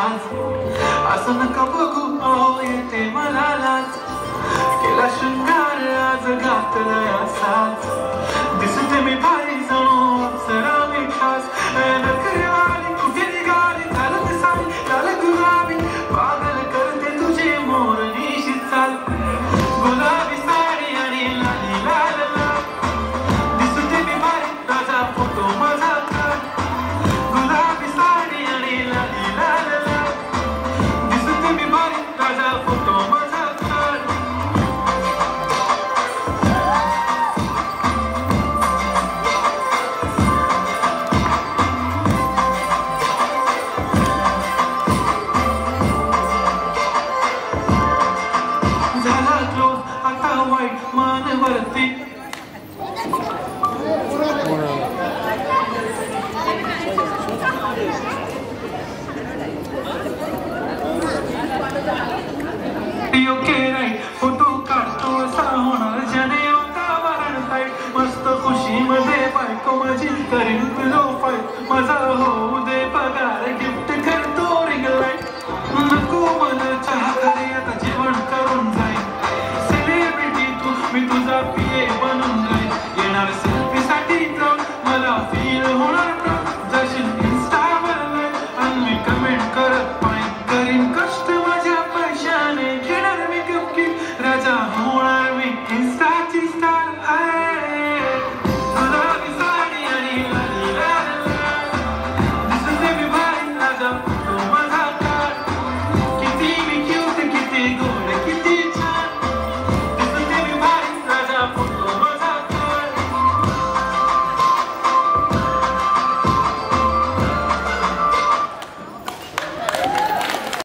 आज असं नका बघू अहो येते मला लाज केला शृंगार आज घातलाय असाच दिसते मी भारी जणू अप्सरा मी खास नखरेवाली कुठे निघाली झालं दिसाली लाल गुलाबी पागल करते तुझे मोरणीशी चाल गुलाबी साडी आणि लाली लाल लाल दिसते मी भारी राजा फोटो माझा काढ गुलाबी साडी आणि लाली लाल लाल दिसते मी भारी राजा फोटो माझा काढ झाला क्लोज आता वाईट मानवरती ओके राईट फोटो काढतो असा होणार ज्याने होता वाढताय मस्त खुशी मध्ये बायको माझी करीन तुझो फाईट माझा